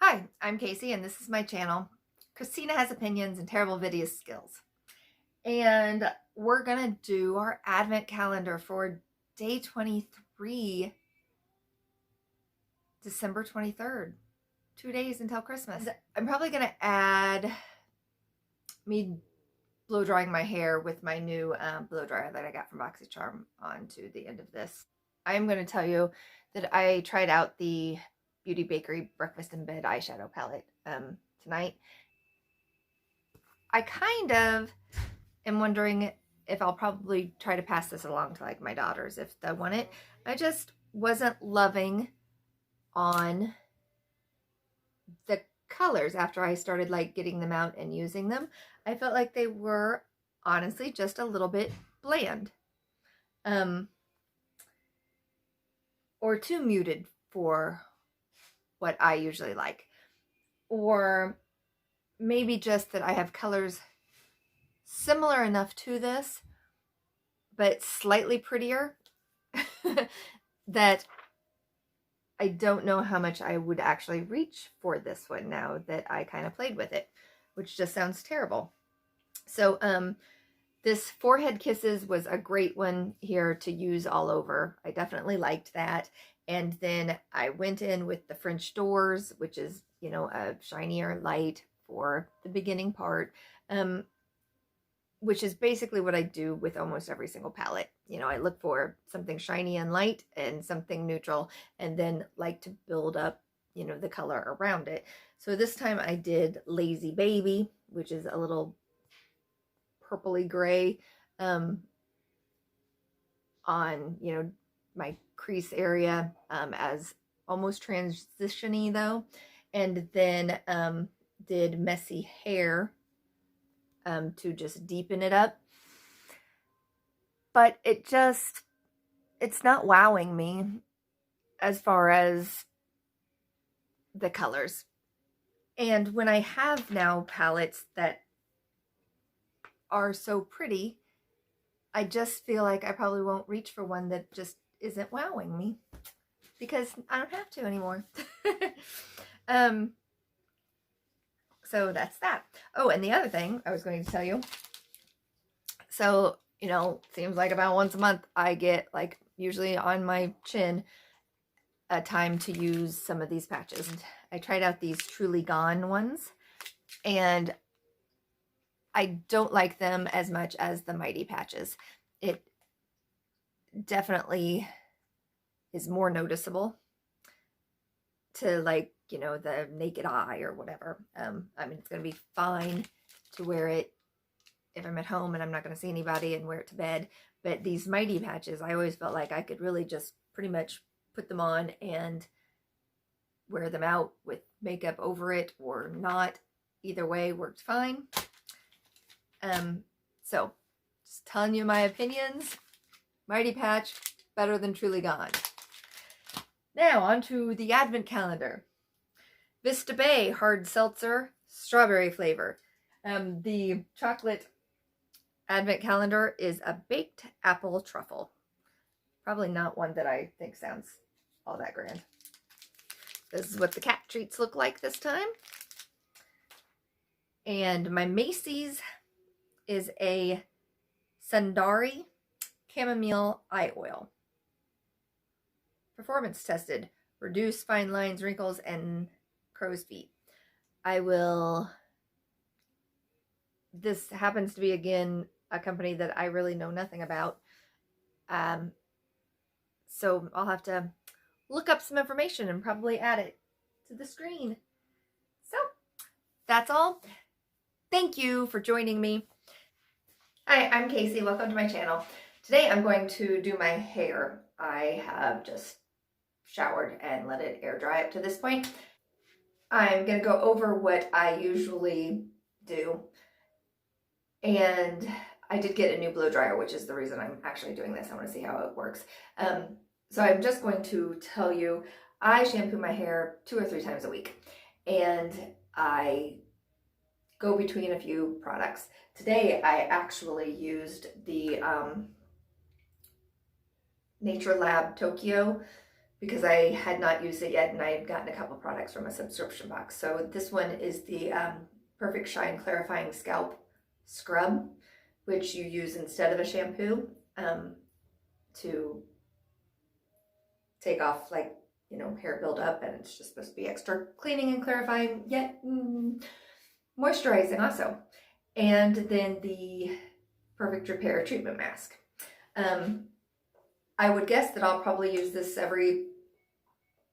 Hi, I'm Casey and this is my channel. Christina has opinions and terrible video skills. And we're gonna do our advent calendar for day 23, December 23rd. 2 days until Christmas. I'm probably gonna add me blow drying my hair with my new blow dryer that I got from boxycharm onto the end of this. I'm gonna tell you that I tried out the Beauty Bakery Breakfast in Bed eyeshadow palette tonight. I kind of am wondering if I'll probably try to pass this along to like my daughters if they want it. I just wasn't loving on the colors after I started like getting them out and using them. I felt like they were honestly just a little bit bland. Or too muted for what I usually like. Or maybe just that I have colors similar enough to this, but slightly prettier that I don't know how much I would actually reach for this one now that I kind of played with it, which just sounds terrible. So this Forehead Kisses was a great one here to use all over. I definitely liked that. And then I went in with the French Doors, which is, you know, a shinier light for the beginning part, which is basically what I do with almost every single palette. You know, I look for something shiny and light and something neutral, and then like to build up, you know, the color around it. So this time I did Lazy Baby, which is a little purpley gray on, you know, my crease area as almost transition-y though. And then did Messy Hair to just deepen it up. But it's not wowing me as far as the colors. And when I have now palettes that are so pretty, I just feel like I probably won't reach for one that just isn't wowing me because I don't have to anymore. So that's that. Oh, and the other thing I was going to tell you. So, you know, seems like about once a month I get, like, usually on my chin, a time to use some of these patches. I tried out these Truly Gone ones, and I don't like them as much as the Mighty patches. It definitely is more noticeable to, like, you know, the naked eye or whatever. I mean, it's going to be fine to wear it if I'm at home and I'm not going to see anybody and wear it to bed. But these Mighty patches, I always felt like I could really just pretty much put them on and wear them out with makeup over it or not. Either way worked fine. So just telling you my opinions. Mighty patch, better than Truly Gone. Now on to the advent calendar. Vista Bay hard seltzer, strawberry flavor. The chocolate advent calendar is a baked apple truffle. Probably not one that I think sounds all that grand. This is what the cat treats look like this time. And my Macy's is a Sundari chamomile eye oil. Performance tested. Reduce fine lines, wrinkles, and crow's feet. This happens to be, again, a company that I really know nothing about. So I'll have to look up some information and probably add it to the screen. So that's all. Thank you for joining me. Hi, I'm Casey. Welcome to my channel. Today I'm going to do my hair. I have just showered and let it air dry up to this point. I'm going to go over what I usually do. And I did get a new blow dryer, which is the reason I'm actually doing this. I want to see how it works. So I'm just going to tell you, I shampoo my hair 2 or 3 times a week. And I go between a few products. Today I actually used the Nature Lab Tokyo because I had not used it yet and I had gotten a couple products from a subscription box. So this one is the Perfect Shine Clarifying Scalp Scrub, which you use instead of a shampoo to take off, like, you know, hair buildup, and it's just supposed to be extra cleaning and clarifying, yet moisturizing also. And then the Perfect Repair Treatment Mask. I would guess that I'll probably use this every,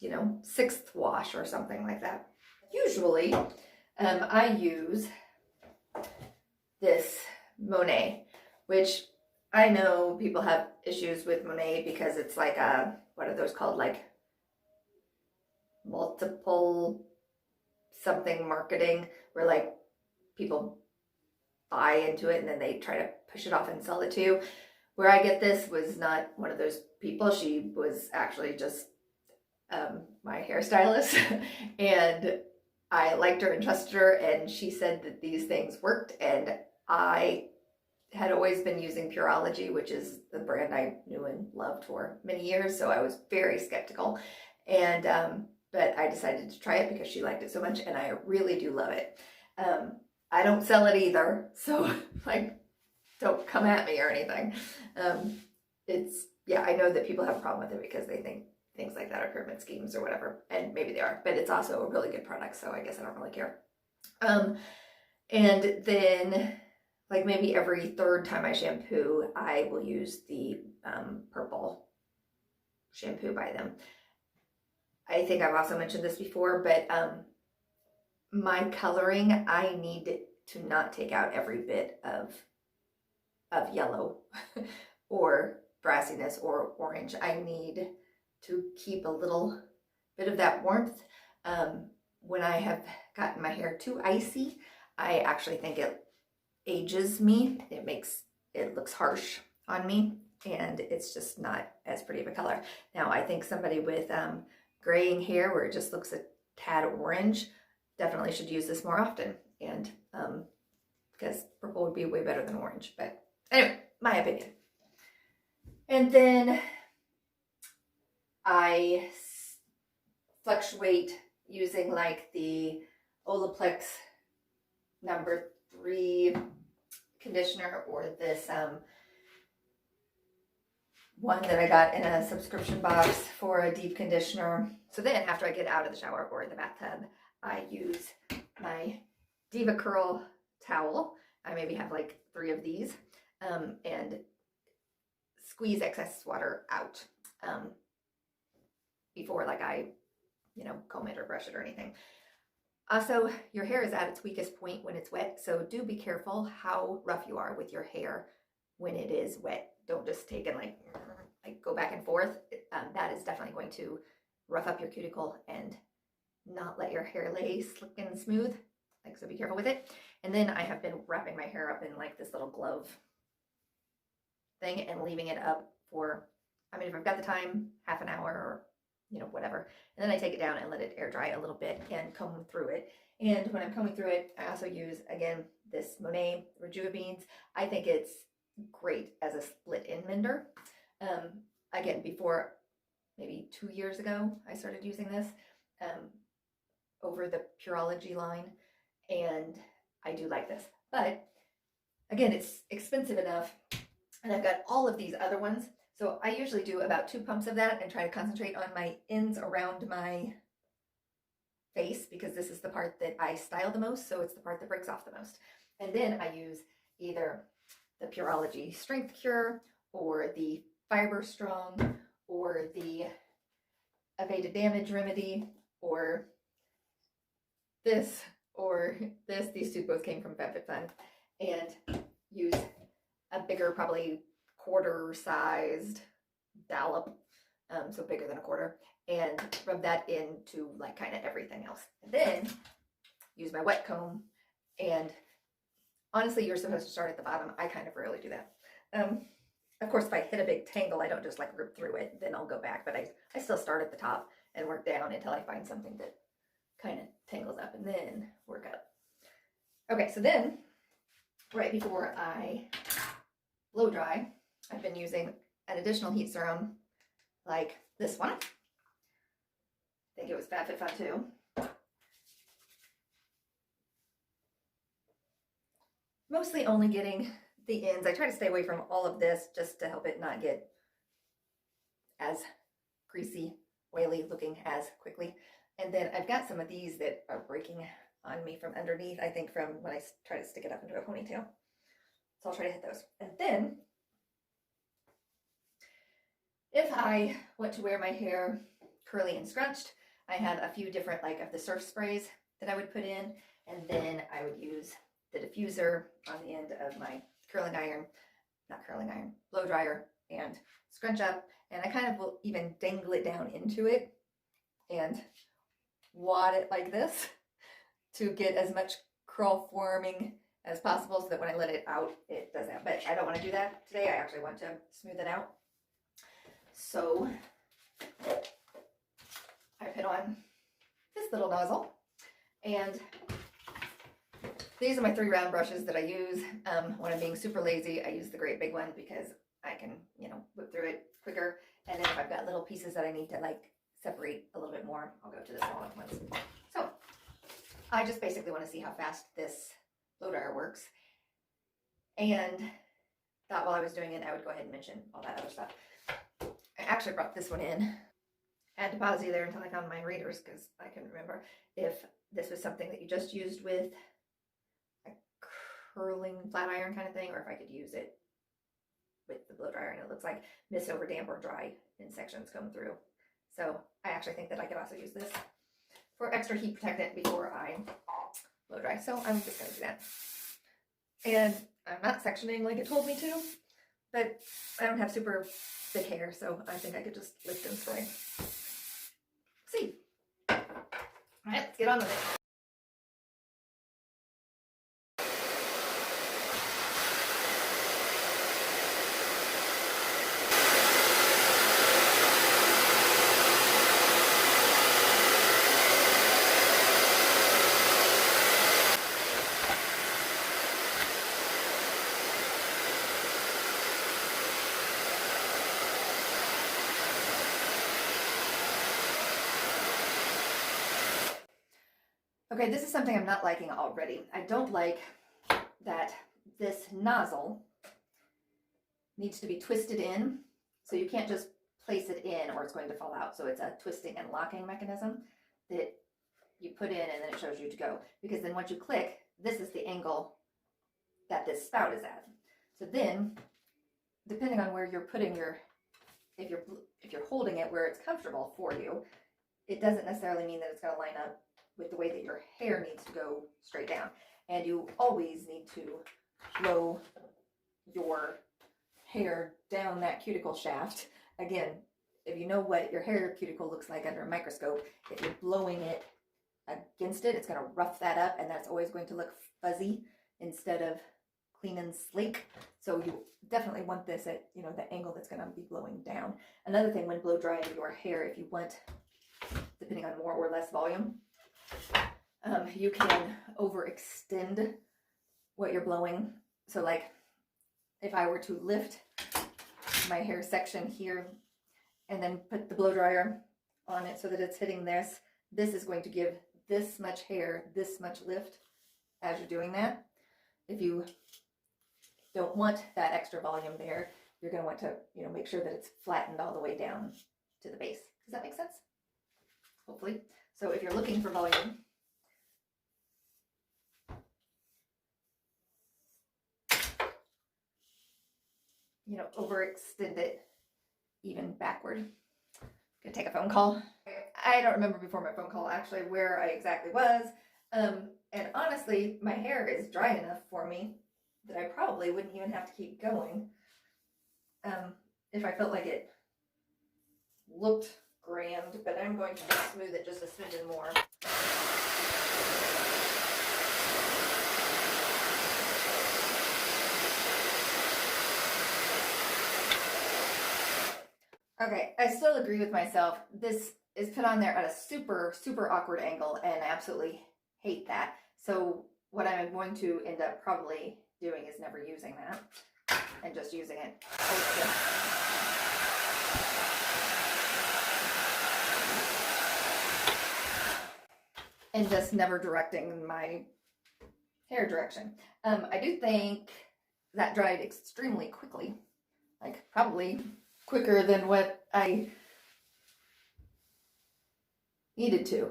you know, 6th wash or something like that. Usually, I use this Monet, which I know people have issues with Monet because it's like a, what are those called? Like multiple something marketing, where like people buy into it and then they try to push it off and sell it to you. Where I get this was not one of those people. She was actually just my hairstylist and I liked her and trusted her, and she said that these things worked, and I had always been using Pureology, which is the brand I knew and loved for many years, so I was very skeptical, and but I decided to try it because she liked it so much, and I really do love it. I don't sell it either, so like, don't come at me or anything. It's, yeah, I know that people have a problem with it because they think things like that are pyramid schemes or whatever, and maybe they are, but it's also a really good product, so I guess I don't really care. And then, like, maybe every 3rd time I shampoo, I will use the purple shampoo by them. I think I've also mentioned this before, but my coloring, I need to not take out every bit of yellow or brassiness or orange. I need to keep a little bit of that warmth. When I have gotten my hair too icy, I actually think it ages me. It looks harsh on me, and it's just not as pretty of a color. Now, I think somebody with graying hair where it just looks a tad orange definitely should use this more often, and because purple would be way better than orange. But anyway, my opinion. And then I fluctuate using like the Olaplex number 3 conditioner, or this one that I got in a subscription box for a deep conditioner. So then after I get out of the shower or the bathtub, I use my Diva Curl towel. I maybe have like 3 of these, and squeeze excess water out before, like, I, you know, comb it or brush it or anything. Also, your hair is at its weakest point when it's wet, so do be careful how rough you are with your hair when it is wet. Don't just take and like go back and forth. That is definitely going to rough up your cuticle and not let your hair lay slick and smooth. Like, so be careful with it. And then I have been wrapping my hair up in like this little glove thing and leaving it up for, I mean, if I've got the time, half an hour or, you know, whatever. And then I take it down and let it air dry a little bit and comb through it. And when I'm combing through it, I also use, again, this Monet Rejuva Beans. I think it's great as a split-in mender. Again, before, maybe 2 years ago, I started using this over the Pureology line, and I do like this. But again, it's expensive enough, and I've got all of these other ones. So I usually do about 2 pumps of that and try to concentrate on my ends around my face, because this is the part that I style the most, so it's the part that breaks off the most. And then I use either the Pureology Strength Cure or the Fiber Strong or the Evaded Damage Remedy or this or this. These 2 both came from FabFitFun, and use a bigger, probably quarter-sized dollop, so bigger than a quarter, and rub that into like kind of everything else. And then use my wet comb, and honestly, you're supposed to start at the bottom. I kind of rarely do that. Of course, if I hit a big tangle, I don't just like rip through it, then I'll go back, but I still start at the top and work down until I find something that kind of tangles up, and then work up. Okay, so then right before I blow dry, I've been using an additional heat serum like this one. think it was FabFitFun too. Mostly only getting the ends. I try to stay away from all of this just to help it not get as greasy, oily looking as quickly. And then I've got some of these that are breaking on me from underneath, I think from when I try to stick it up into a ponytail. So I'll try to hit those. And then if I want to wear my hair curly and scrunched, I have a few different like of the surf sprays that I would put in, and then I would use the diffuser on the end of my blow dryer and scrunch up, and I kind of will even dangle it down into it and wad it like this to get as much curl forming as possible so that when I let it out, it does that. But I don't want to do that today. I actually want to smooth it out. So I put on this little nozzle, and these are my 3 round brushes that I use. When I'm being super lazy, I use the great big one because I can, whip through it quicker. And then if I've got little pieces that I need to like separate a little bit more, I'll go to the smaller ones. So I just basically want to see how fast this blow dryer works. And thought while I was doing it, I would go ahead and mention all that other stuff. I actually brought this one in. I had to pause you there until I found my readers because I couldn't remember if this was something that you just used with curling flat iron kind of thing, or if I could use it with the blow dryer. And it looks like mist over damp or dry in sections come through. So I actually think that I could also use this for extra heat protectant before I blow dry. So I'm just going to do that. And I'm not sectioning like it told me to, but I don't have super thick hair, so I think I could just lift and spray. See. All right, let's get on with it. Okay, this is something I'm not liking already. I don't like that this nozzle needs to be twisted in, so you can't just place it in or it's going to fall out. So it's a twisting and locking mechanism that you put in and then it shows you to go. Because then once you click, this is the angle that this spout is at. So then, depending on where you're putting your, if you're holding it where it's comfortable for you, it doesn't necessarily mean that it's going to line up with the way that your hair needs to go straight down. And you always need to blow your hair down that cuticle shaft. Again, if you know what your hair cuticle looks like under a microscope, if you're blowing it against it, it's going to rough that up, and that's always going to look fuzzy instead of clean and sleek. So you definitely want this at, the angle that's going to be blowing down. Another thing, when blow drying your hair, if you want, depending on more or less volume, you can overextend what you're blowing. So like if I were to lift my hair section here and then put the blow dryer on it so that it's hitting this is going to give this much hair this much lift as you're doing that. If you don't want that extra volume there, you're going to want to, make sure that it's flattened all the way down to the base. Does that make sense? Hopefully. So if you're looking for volume, overextend it even backward. I'm gonna take a phone call. I don't remember before my phone call actually where I exactly was. And honestly, my hair is dry enough for me that I probably wouldn't even have to keep going. If I felt like it looked grand, but I'm going to just smooth it just a smidgen more. Okay, I still agree with myself. This is put on there at a super, super awkward angle, and I absolutely hate that. So what I'm going to end up probably doing is never using that and just using it. and just never directing my hair direction. I do think that dried extremely quickly, like probably quicker than what I needed to.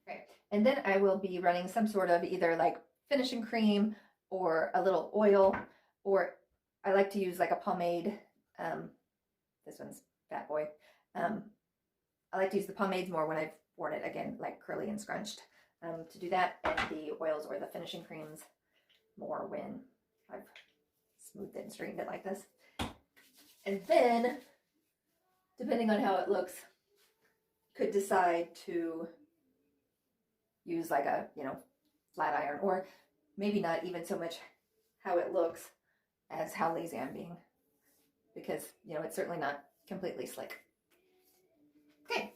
Okay, and then I will be running some sort of either like finishing cream or a little oil, or I like to use like a pomade. This one's Fat Boy. I like to use the pomades more when I've worn it, again, like curly and scrunched. To do that, and the oils or the finishing creams more when I've smoothed it and straightened it like this. And then, depending on how it looks, could decide to use like a, flat iron, or maybe not even so much how it looks as how lazy I'm being, because, it's certainly not completely slick. Okay,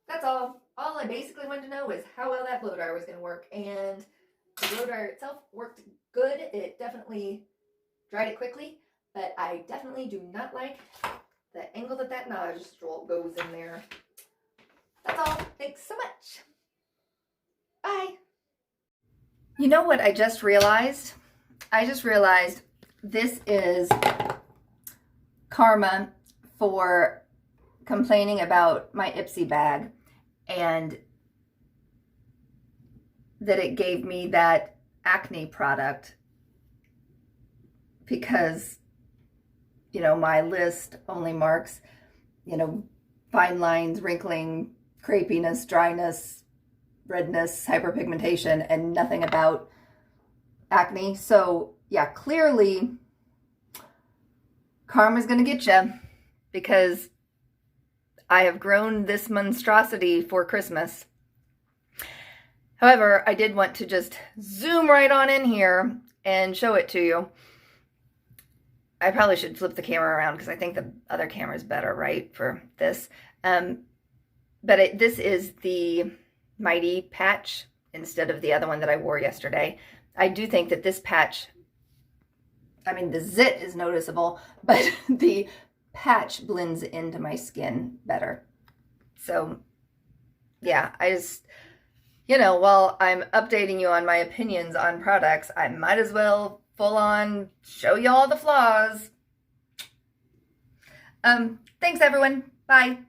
that's all. All I basically wanted to know is how well that blow dryer was going to work, and the blow dryer itself worked good. It definitely dried it quickly, but I definitely do not like the angle that nozzle goes in there. That's all. Thanks so much. Bye. You know what I just realized? I just realized this is karma for complaining about my Ipsy bag, and that it gave me that acne product because, my list only marks, fine lines, wrinkling, crepiness, dryness, redness, hyperpigmentation, and nothing about acne. So yeah, clearly karma's gonna get you, because I have grown this monstrosity for Christmas. However, I did want to just zoom right on in here and show it to you. I probably should flip the camera around because I think the other camera is better, right, for this. But this is the Mighty patch instead of the other one that I wore yesterday. I do think that this patch, the zit is noticeable, but the patch blends into my skin better. So yeah, I just, while I'm updating you on my opinions on products, I might as well full on show you all the flaws. Thanks everyone. Bye.